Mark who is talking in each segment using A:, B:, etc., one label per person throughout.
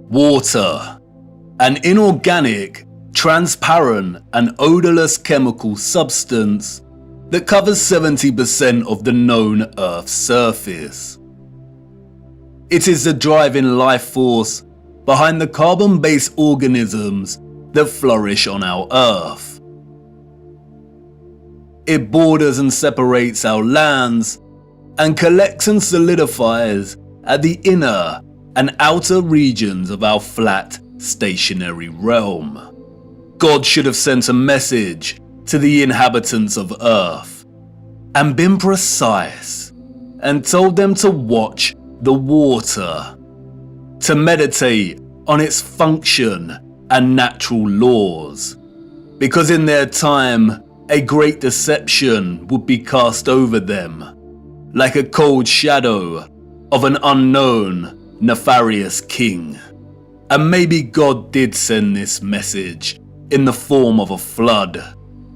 A: Water, an inorganic, transparent and odorless chemical substance that covers 70% of the known Earth's surface. It is the driving life force behind the carbon-based organisms that flourish on our Earth. It borders and separates our lands and collects and solidifies at the inner and outer regions of our flat, stationary realm. God should have sent a message to the inhabitants of Earth and been precise and told them to watch the water, to meditate on its function and natural laws, because in their time a great deception would be cast over them, like a cold shadow of an unknown, nefarious king. And maybe God did send this message in the form of a flood,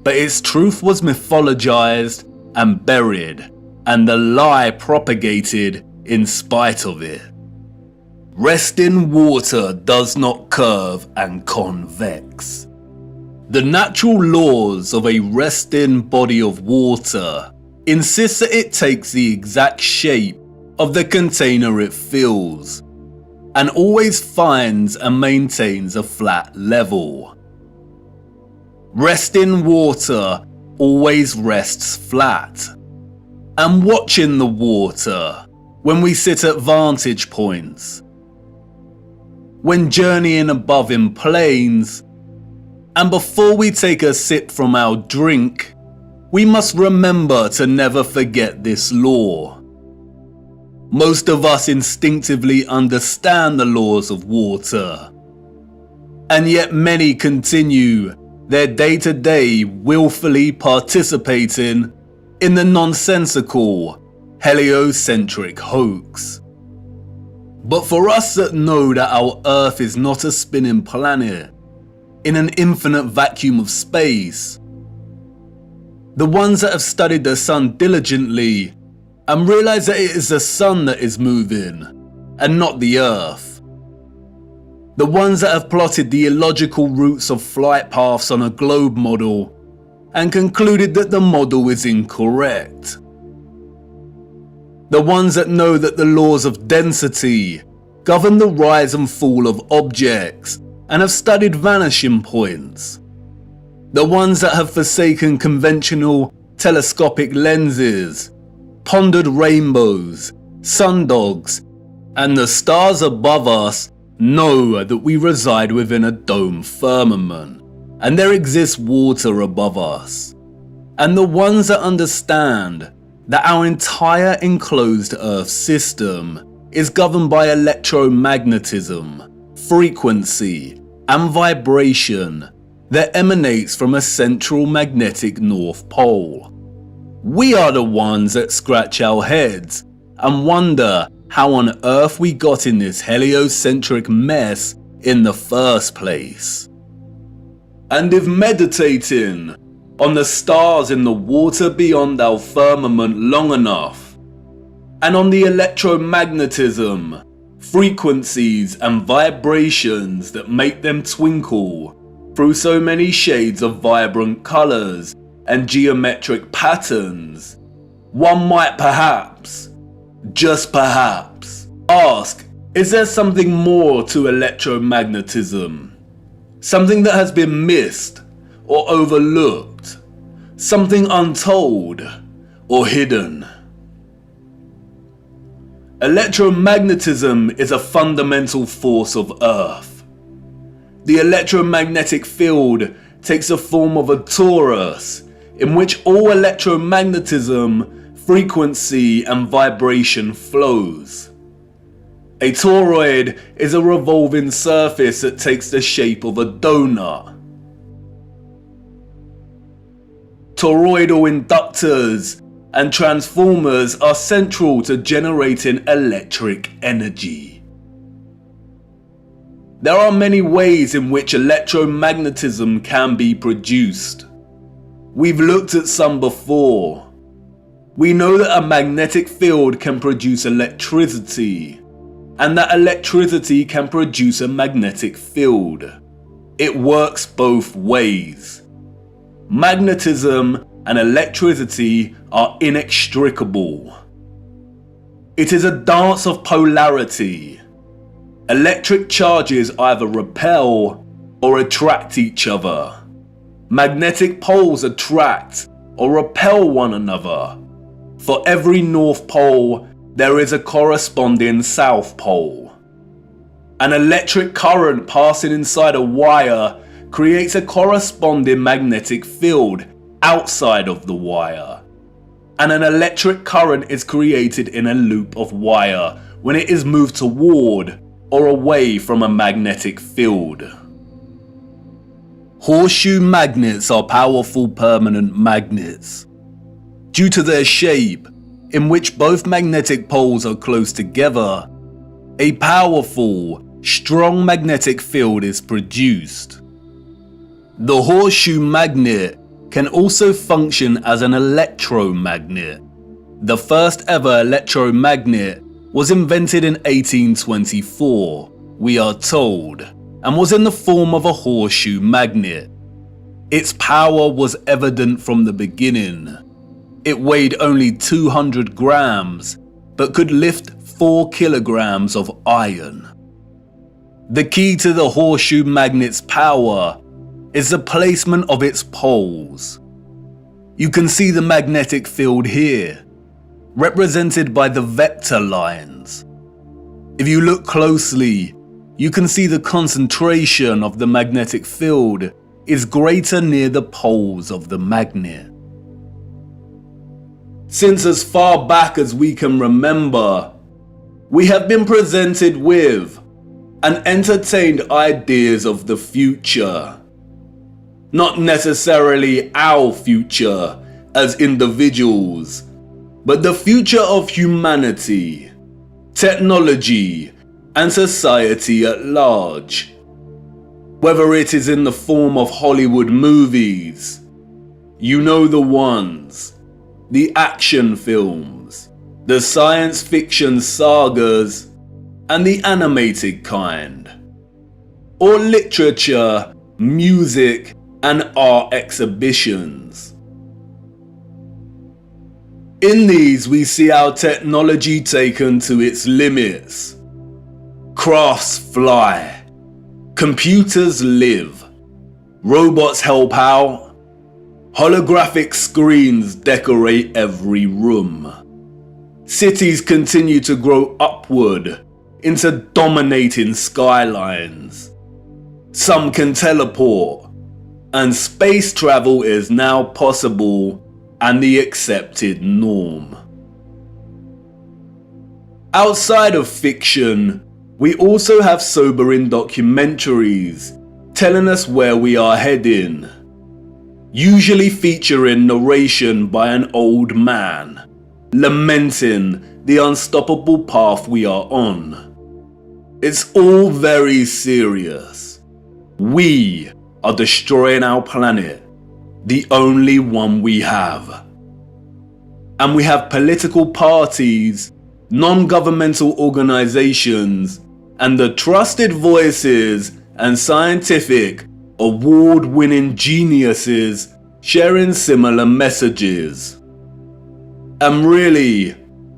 A: but its truth was mythologized and buried, and the lie propagated in spite of it. Resting water does not curve and convex. The natural laws of a resting body of water insist that it takes the exact shape of the container it fills, and always finds and maintains a flat level. Resting water always rests flat. And watching the water when we sit at vantage points, when journeying above in planes, and before we take a sip from our drink, we must remember to never forget this law. Most of us instinctively understand the laws of water, and yet many continue their day-to-day willfully participating in the nonsensical, heliocentric hoax. But for us that know that our Earth is not a spinning planet in an infinite vacuum of space, the ones that have studied the sun diligently and realize that it is the sun that is moving and not the Earth, the ones that have plotted the illogical routes of flight paths on a globe model and concluded that the model is incorrect, the ones that know that the laws of density govern the rise and fall of objects and have studied vanishing points, the ones that have forsaken conventional telescopic lenses, pondered rainbows, sundogs, and the stars above us know that we reside within a dome firmament and there exists water above us, and the ones that understand that our entire enclosed Earth system is governed by electromagnetism, frequency, and vibration that emanates from a central magnetic North Pole. We are the ones that scratch our heads and wonder how on earth we got in this heliocentric mess in the first place. And if meditating on the stars in the water beyond our firmament long enough, and on the electromagnetism, frequencies and vibrations that make them twinkle through so many shades of vibrant colours and geometric patterns, one might perhaps, just perhaps, ask, is there something more to electromagnetism? Something that has been missed or overlooked? Something untold or hidden? Electromagnetism is a fundamental force of Earth. The electromagnetic field takes the form of a torus in which all electromagnetism, frequency and vibration flows. A toroid is a revolving surface that takes the shape of a donut. Toroidal inductors and transformers are central to generating electric energy. There are many ways in which electromagnetism can be produced. We've looked at some before. We know that a magnetic field can produce electricity, and that electricity can produce a magnetic field. It works both ways. Magnetism and electricity are inextricable. It is a dance of polarity. Electric charges either repel or attract each other. Magnetic poles attract or repel one another. For every North Pole, there is a corresponding South Pole. An electric current passing inside a wire creates a corresponding magnetic field outside of the wire. And an electric current is created in a loop of wire when it is moved toward or away from a magnetic field. Horseshoe magnets are powerful permanent magnets. Due to their shape, in which both magnetic poles are close together, a powerful, strong magnetic field is produced. The horseshoe magnet can also function as an electromagnet. The first ever electromagnet was invented in 1824, we are told, and was in the form of a horseshoe magnet. Its power was evident from the beginning. It weighed only 200 grams, but could lift 4 kilograms of iron. The key to the horseshoe magnet's power is the placement of its poles. You can see the magnetic field here, represented by the vector lines. If you look closely, you can see the concentration of the magnetic field is greater near the poles of the magnet. Since as far back as we can remember, we have been presented with and entertained ideas of the future. Not necessarily our future as individuals, but the future of humanity, technology, and society at large. Whether it is in the form of Hollywood movies, you know the ones, the action films, the science fiction sagas, and the animated kind, or literature, music, and art exhibitions. In these we see our technology taken to its limits. Crafts fly, computers live, robots help out, holographic screens decorate every room. Cities continue to grow upward into dominating skylines. Some can teleport, and space travel is now possible and the accepted norm. Outside of fiction, we also have sobering documentaries telling us where we are heading, usually featuring narration by an old man, lamenting the unstoppable path we are on. It's all very serious. We are destroying our planet, the only one we have. And we have political parties, non-governmental organizations, and the trusted voices and scientific, award-winning geniuses sharing similar messages. And really,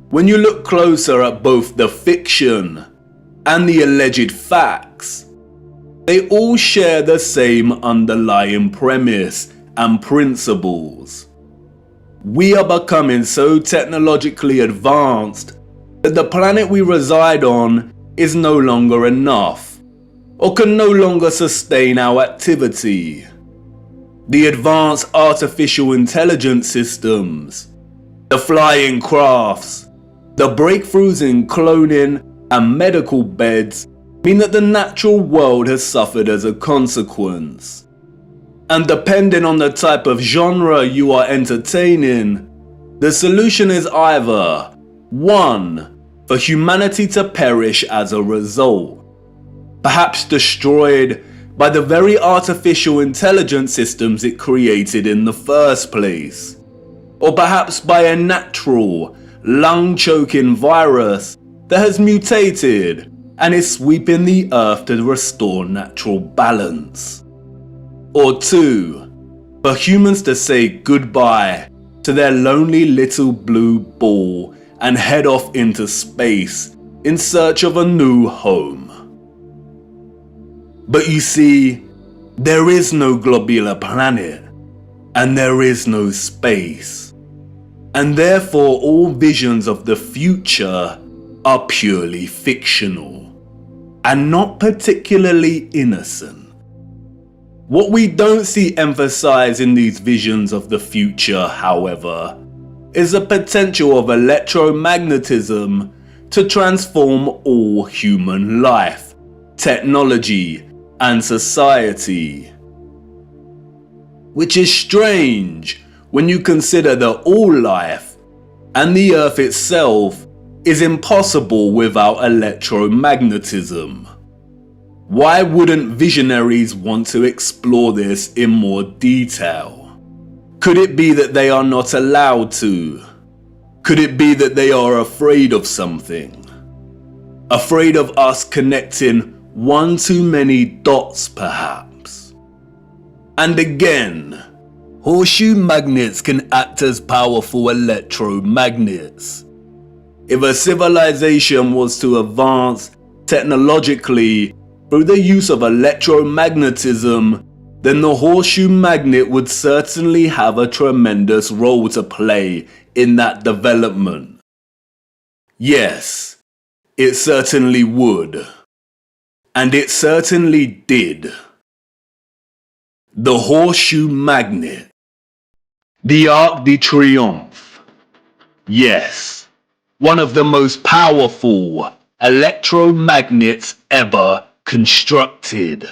A: when you look closer at both the fiction and the alleged facts, they all share the same underlying premise and principles. We are becoming so technologically advanced that the planet we reside on is no longer enough, or can no longer sustain our activity. The advanced artificial intelligence systems, the flying crafts, the breakthroughs in cloning and medical beds mean that the natural world has suffered as a consequence. And depending on the type of genre you are entertaining, the solution is either 1. For humanity to perish as a result, perhaps destroyed by the very artificial intelligence systems it created in the first place, or perhaps by a natural, lung-choking virus that has mutated and is sweeping the earth to restore natural balance. Or 2, for humans to say goodbye to their lonely little blue ball and head off into space in search of a new home. But you see, there is no globular planet, and there is no space, and therefore all visions of the future are purely fictional, and not particularly innocent. What we don't see emphasized in these visions of the future, however, is the potential of electromagnetism to transform all human life, technology, and society. Which is strange when you consider that all life, and the earth itself, is impossible without electromagnetism. Why wouldn't visionaries want to explore this in more detail? Could it be that they are not allowed to? Could it be that they are afraid of something? Afraid of us connecting one too many dots, perhaps? And again, horseshoe magnets can act as powerful electromagnets. If a civilization was to advance technologically through the use of electromagnetism, then the horseshoe magnet would certainly have a tremendous role to play in that development. Yes, it certainly would. And it certainly did. The horseshoe magnet. The Arc de Triomphe. Yes, one of the most powerful electromagnets ever constructed.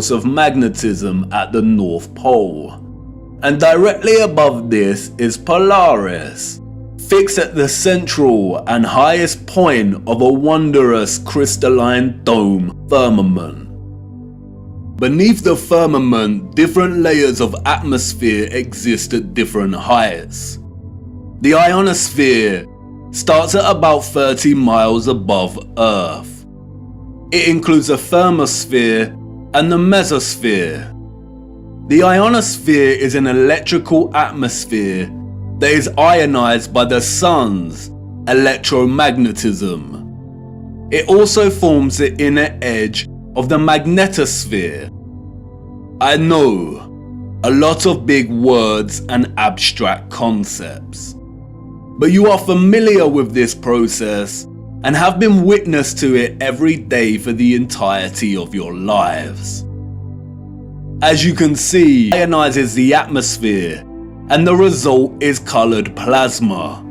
A: source of magnetism at the North Pole, and directly above this is Polaris, fixed at the central and highest point of a wondrous crystalline dome firmament. Beneath the firmament, different layers of atmosphere exist at different heights. The ionosphere starts at about 30 miles above Earth. It includes a thermosphere and the mesosphere. The ionosphere is an electrical atmosphere that is ionized by the sun's electromagnetism. It also forms the inner edge of the magnetosphere. I know, a lot of big words and abstract concepts, but you are familiar with this process and have been witness to it every day for the entirety of your lives. As you can see, it ionizes the atmosphere, and the result is colored plasma.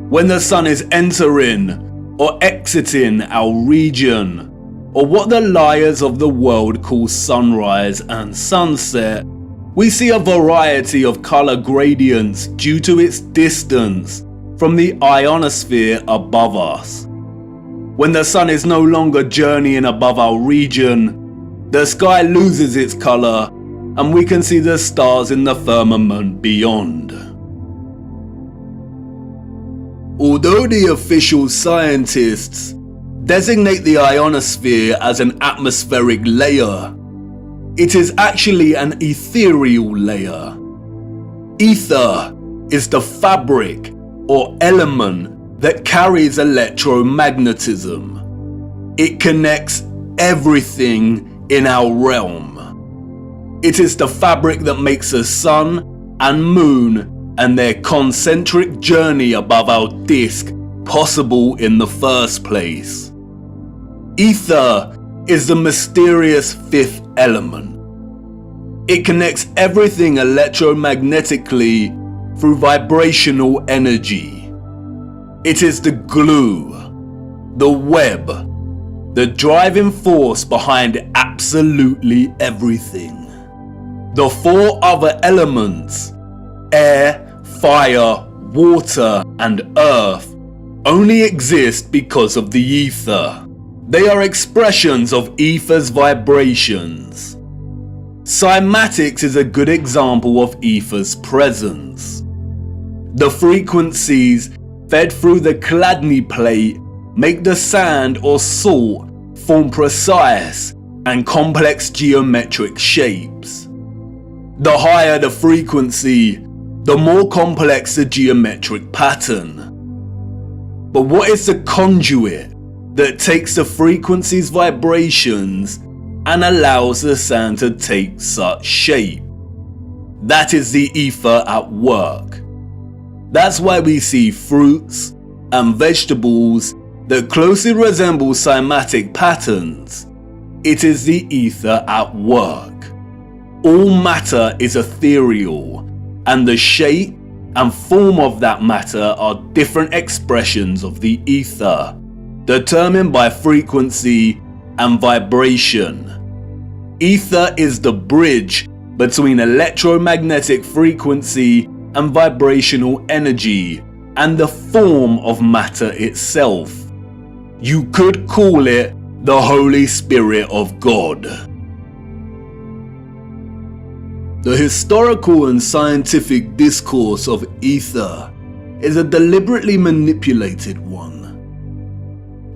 A: When the sun is entering or exiting our region, or what the liars of the world call sunrise and sunset, we see a variety of color gradients due to its distance from the ionosphere above us. When the sun is no longer journeying above our region, the sky loses its color and we can see the stars in the firmament beyond. Although the official scientists designate the ionosphere as an atmospheric layer, it is actually an ethereal layer. Ether is the fabric or element that carries electromagnetism. It connects everything in our realm. It is the fabric that makes the sun and moon and their concentric journey above our disk possible in the first place. Ether is the mysterious fifth element. It connects everything electromagnetically through vibrational energy. It is the glue, the web, the driving force behind absolutely everything. The four other elements, air, fire, water, and earth, only exist because of the ether. They are expressions of ether's vibrations. Cymatics is a good example of ether's presence. The frequencies fed through the Chladni plate make the sand or salt form precise and complex geometric shapes. The higher the frequency, the more complex the geometric pattern. But what is the conduit that takes the frequency's vibrations and allows the sand to take such shape? That is the ether at work. That's why we see fruits and vegetables that closely resemble cymatic patterns. It is the ether at work. All matter is ethereal, and the shape and form of that matter are different expressions of the ether, determined by frequency and vibration. Ether is the bridge between electromagnetic frequency and vibrational energy and the form of matter itself. You could call it the Holy Spirit of God. The historical and scientific discourse of ether is a deliberately manipulated one.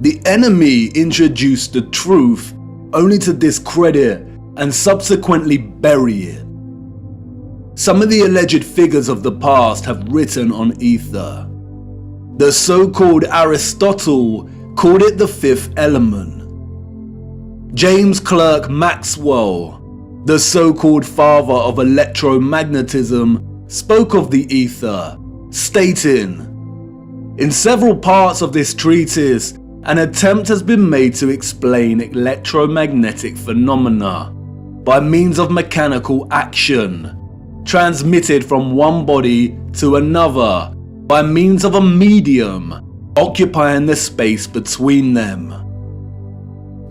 A: The enemy introduced the truth only to discredit and subsequently bury it. Some of the alleged figures of the past have written on ether. The so-called Aristotle called it the fifth element. James Clerk Maxwell, the so-called father of electromagnetism, spoke of the ether, stating, "In several parts of this treatise, an attempt has been made to explain electromagnetic phenomena by means of mechanical action, transmitted from one body to another by means of a medium occupying the space between them.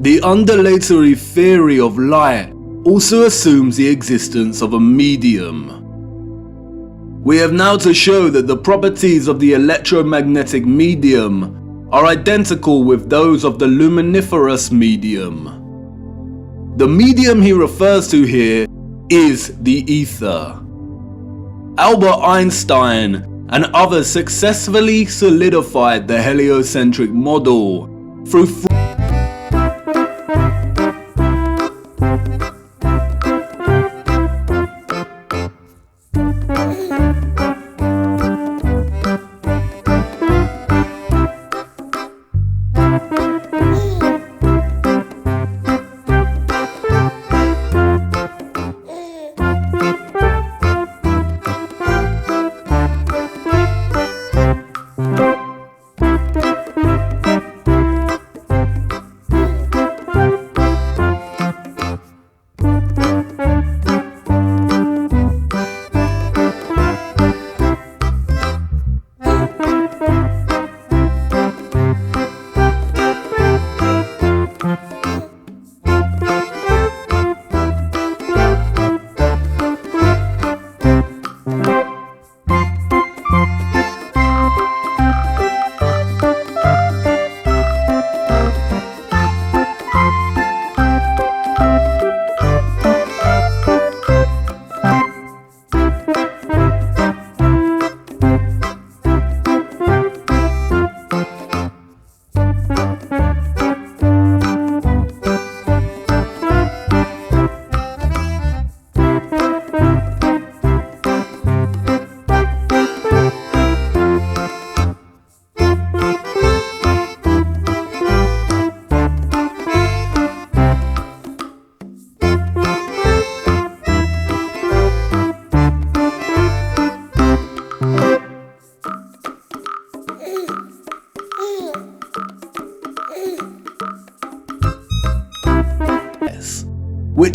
A: The undulatory theory of light also assumes the existence of a medium. We have now to show that the properties of the electromagnetic medium are identical with those of the luminiferous medium. The medium he refers to here is the ether. Albert Einstein and others successfully solidified the heliocentric model through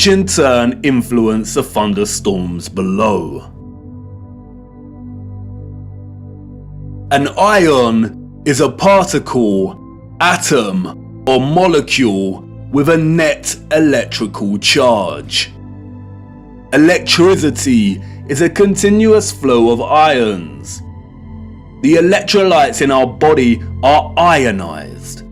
A: which in turn influence the thunderstorms below. An ion is a particle, atom, or molecule with a net electrical charge. Electricity is a continuous flow of ions. The electrolytes in our body are ionized.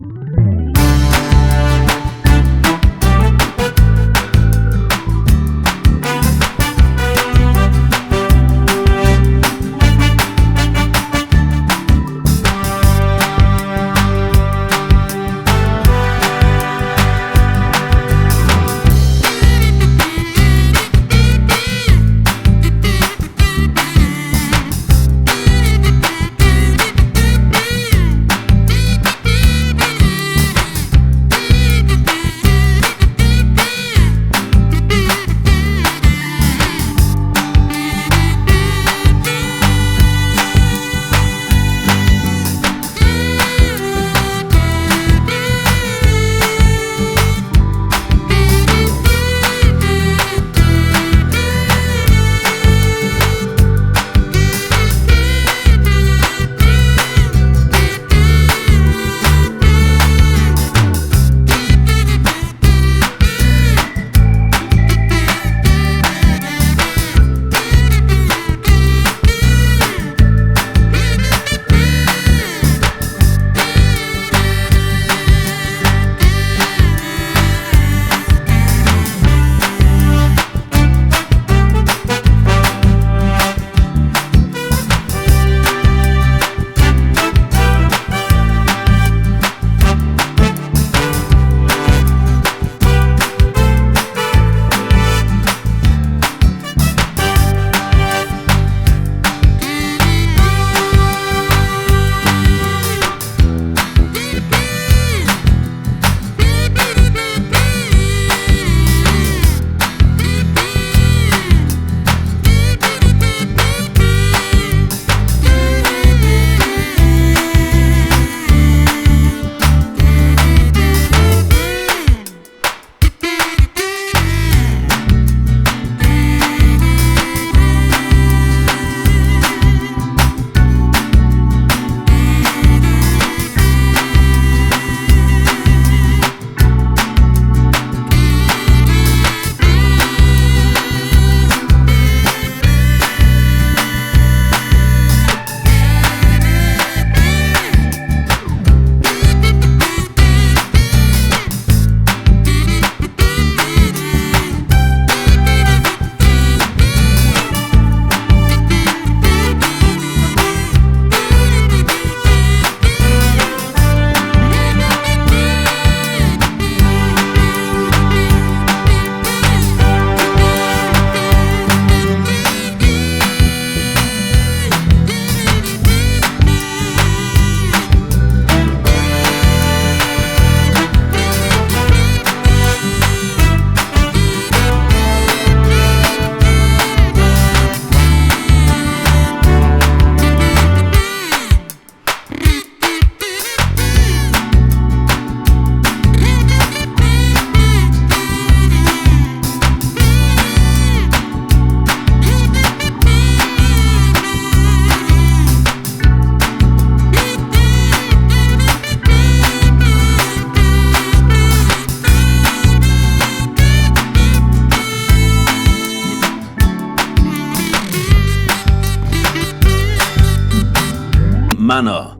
A: manner.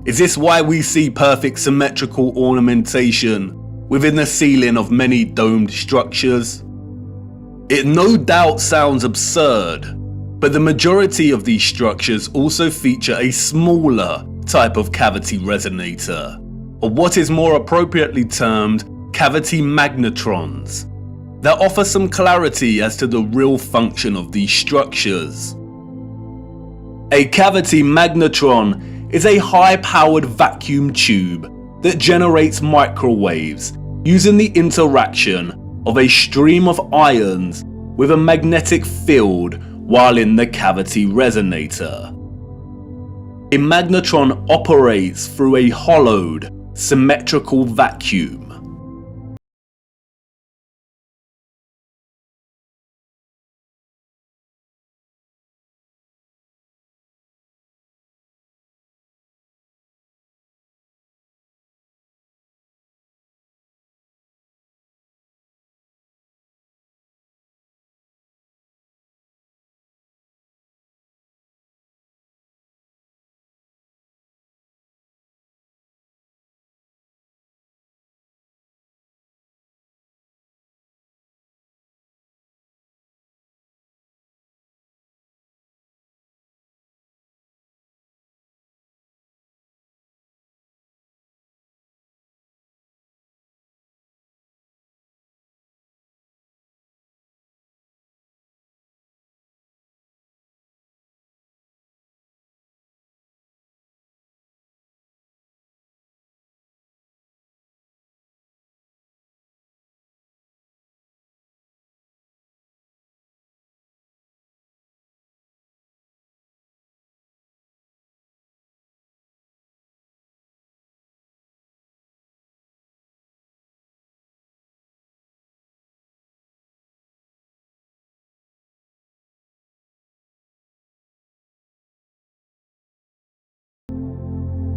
A: Is this why we see perfect symmetrical ornamentation within the ceiling of many domed structures? It no doubt sounds absurd, but the majority of these structures also feature a smaller type of cavity resonator, or what is more appropriately termed cavity magnetrons, that offer some clarity as to the real function of these structures. A cavity magnetron is a high-powered vacuum tube that generates microwaves using the interaction of a stream of ions with a magnetic field while in the cavity resonator. A magnetron operates through a hollowed, symmetrical vacuum.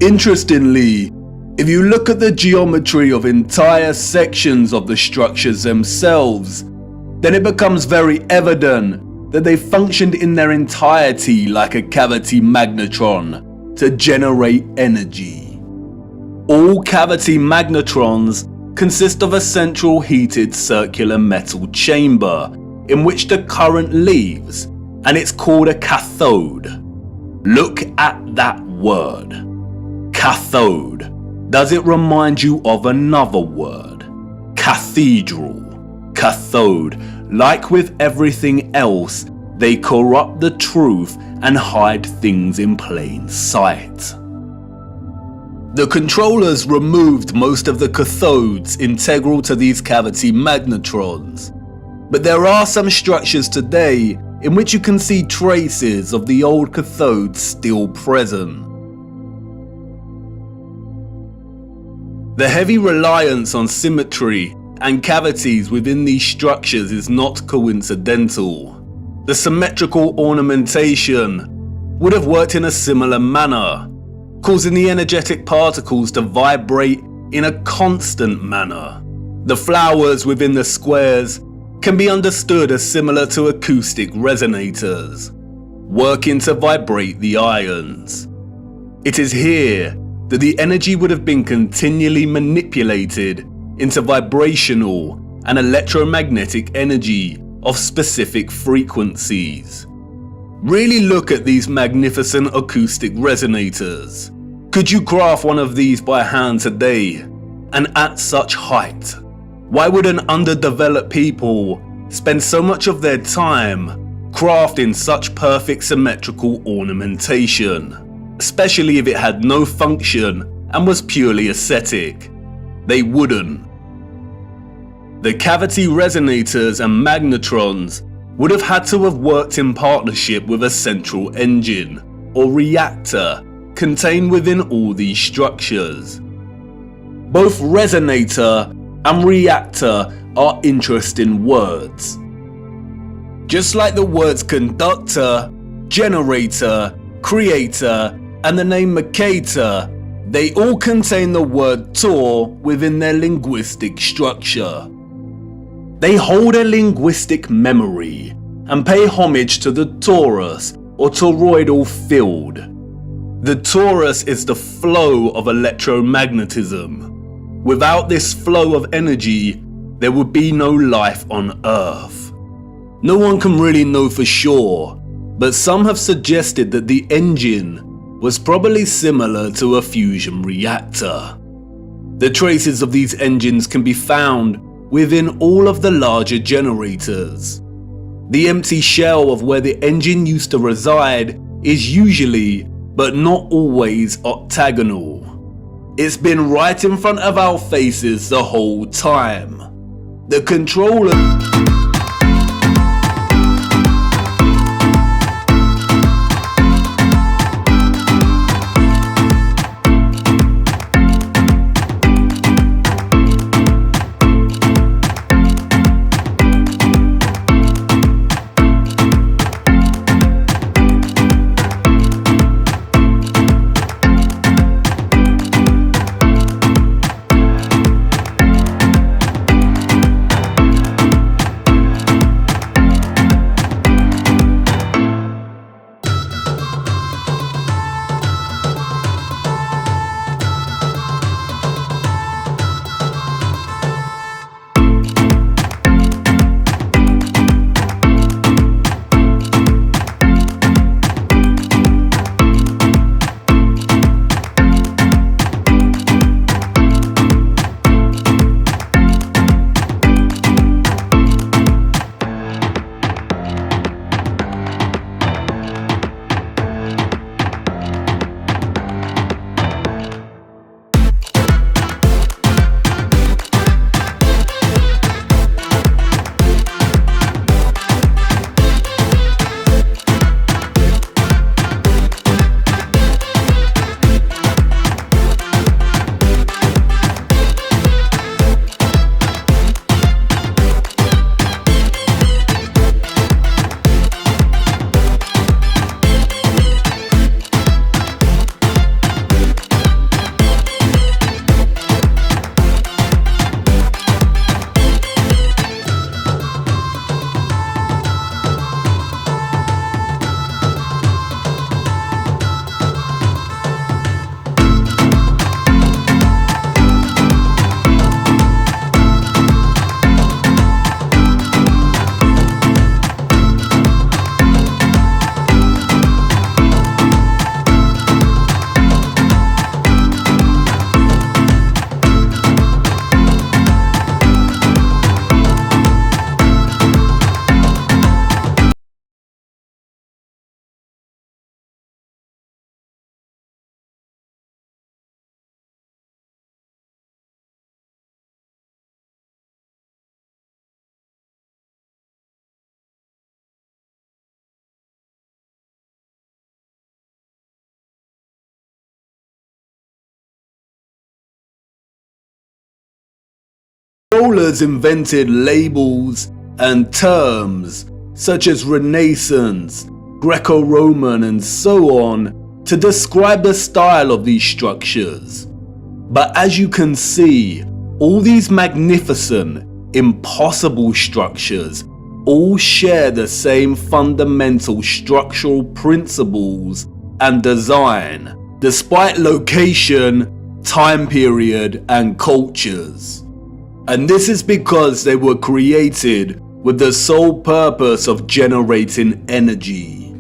A: Interestingly, if you look at the geometry of entire sections of the structures themselves, then it becomes very evident that they functioned in their entirety like a cavity magnetron to generate energy. All cavity magnetrons consist of a central heated circular metal chamber in which the current leaves, and it's called a cathode. Look at that word. Cathode. Does it remind you of another word? Cathedral. Cathode. Like with everything else, they corrupt the truth and hide things in plain sight. The controllers removed most of the cathodes integral to these cavity magnetrons, but there are some structures today in which you can see traces of the old cathodes still present. The heavy reliance on symmetry and cavities within these structures is not coincidental. The symmetrical ornamentation would have worked in a similar manner, causing the energetic particles to vibrate in a constant manner. The flowers within the squares can be understood as similar to acoustic resonators, working to vibrate the ions. It is here that the energy would have been continually manipulated into vibrational and electromagnetic energy of specific frequencies. Really look at these magnificent acoustic resonators. Could you craft one of these by hand today, and at such height? Why would an underdeveloped people spend so much of their time crafting such perfect symmetrical ornamentation? Especially if it had no function and was purely aesthetic. They wouldn't. The cavity resonators and magnetrons would have had to have worked in partnership with a central engine or reactor contained within all these structures. Both resonator and reactor are interesting words. Just like the words conductor, generator, creator, and the name Mercator, they all contain the word Tor within their linguistic structure. They hold a linguistic memory and pay homage to the torus or toroidal field. The torus is the flow of electromagnetism. Without this flow of energy, there would be no life on Earth. No one can really know for sure, but some have suggested that the engine was probably similar to a fusion reactor. The traces of these engines can be found within all of the larger generators. The empty shell of where the engine used to reside is usually, but not always, octagonal. It's been right in front of our faces the whole time. The controller controllers invented labels and terms such as Renaissance, Greco-Roman and so on to describe the style of these structures. But as you can see, all these magnificent, impossible structures all share the same fundamental structural principles and design, despite location, time period and cultures. And this is because they were created with the sole purpose of generating energy.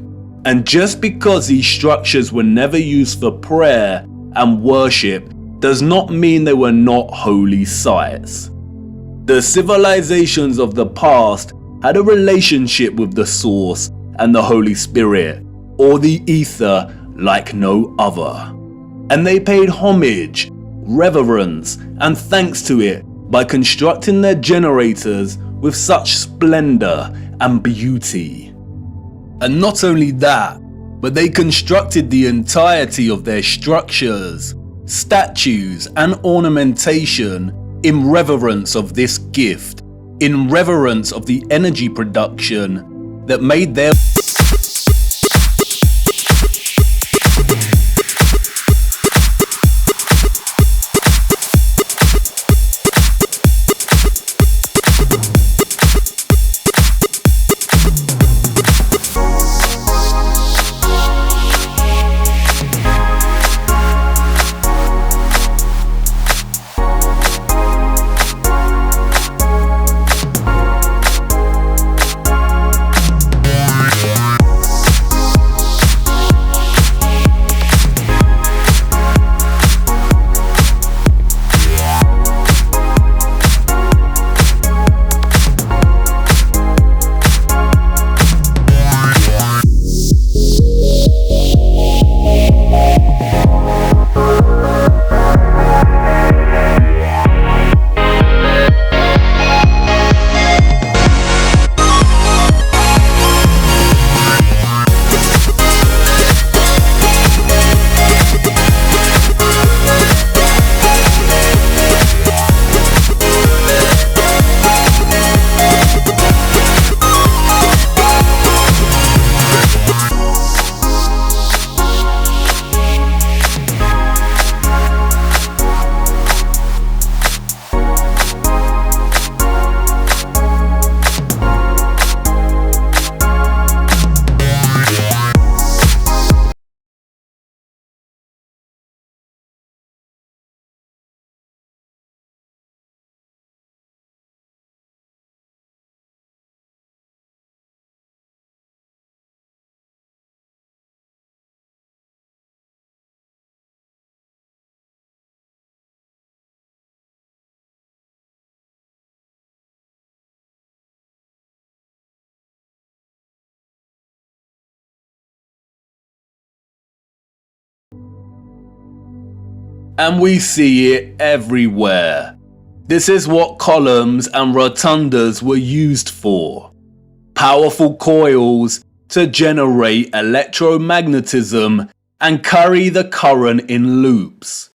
A: And just because these structures were never used for prayer and worship does not mean they were not holy sites. The civilizations of the past had a relationship with the Source and the Holy Spirit, or the Ether, like no other. And they paid homage, reverence, and thanks to it by constructing their generators with such splendor and beauty. And not only that, but they constructed the entirety of their structures, statues, and ornamentation in reverence of this gift, in reverence of the energy production that made their and we see it everywhere. This is what columns and rotundas were used for. Powerful coils to generate electromagnetism and carry the current in loops.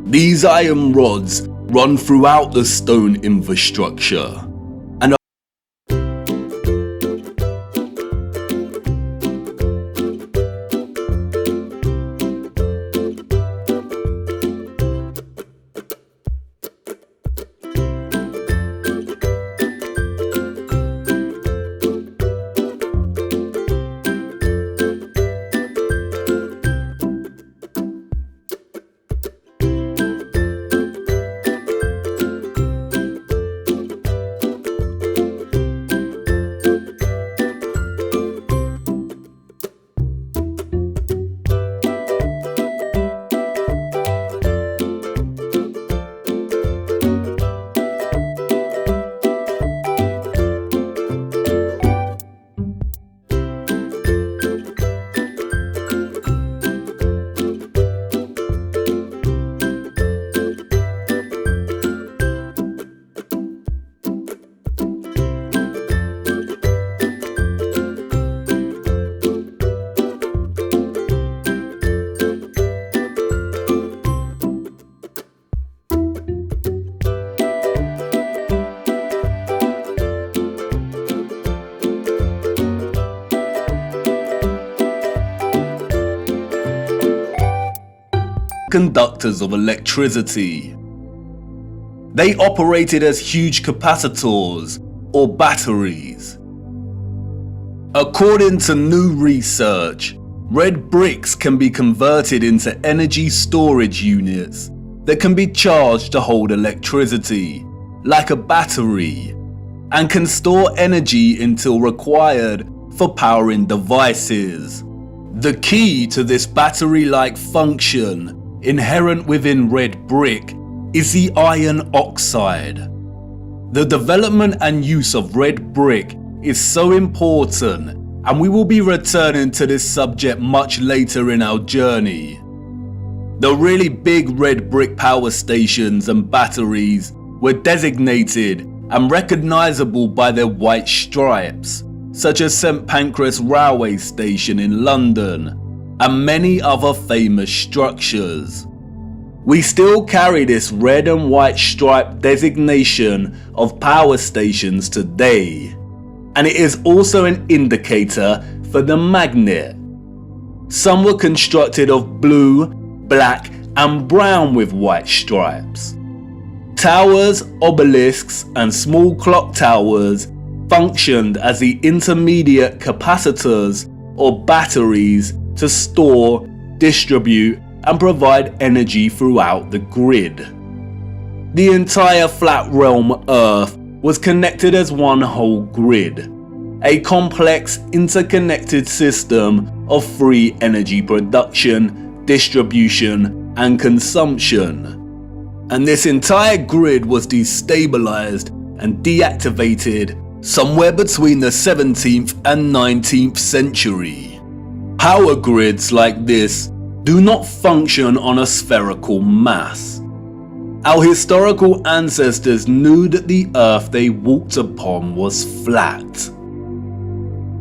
A: These iron rods run throughout the stone infrastructure and conductors of electricity. They operated as huge capacitors or batteries. According to new research, red bricks can be converted into energy storage units that can be charged to hold electricity, like a battery, and can store energy until required for powering devices. The key to this battery-like function inherent within red brick is the iron oxide. The development and use of red brick is so important, and we will be returning to this subject much later in our journey. The really big red brick power stations and batteries were designated and recognisable by their white stripes, such as St Pancras Railway Station in London and many other famous structures. We still carry this red and white stripe designation of power stations today, and it is also an indicator for the magnet. Some were constructed of blue, black and brown with white stripes. Towers, obelisks and small clock towers functioned as the intermediate capacitors or batteries to store, distribute and provide energy throughout the grid. The entire flat realm Earth was connected as one whole grid, a complex interconnected system of free energy production, distribution and consumption. And this entire grid was destabilized and deactivated somewhere between the 17th and 19th century. Power grids like this do not function on a spherical mass. Our historical ancestors knew that the earth they walked upon was flat.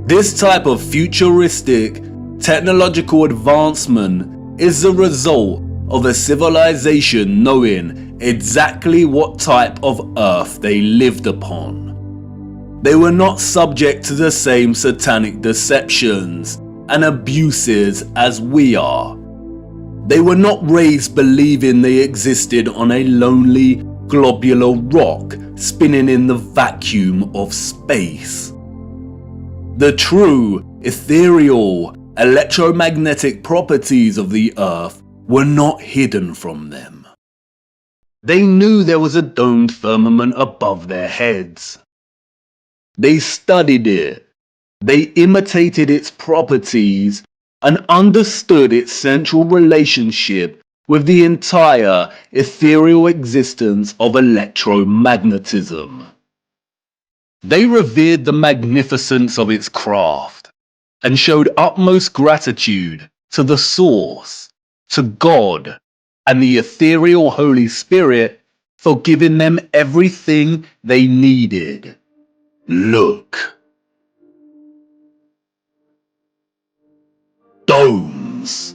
A: This type of futuristic technological advancement is the result of a civilization knowing exactly what type of earth they lived upon. They were not subject to the same satanic deceptions and abuses as we are. They were not raised believing they existed on a lonely, globular rock spinning in the vacuum of space. The true, ethereal, electromagnetic properties of the earth were not hidden from them. They knew there was a domed firmament above their heads. They studied it. They imitated its properties and understood its central relationship with the entire ethereal existence of electromagnetism. They revered the magnificence of its craft and showed utmost gratitude to the Source, to God, and the ethereal Holy Spirit for giving them everything they needed. Look. Domes.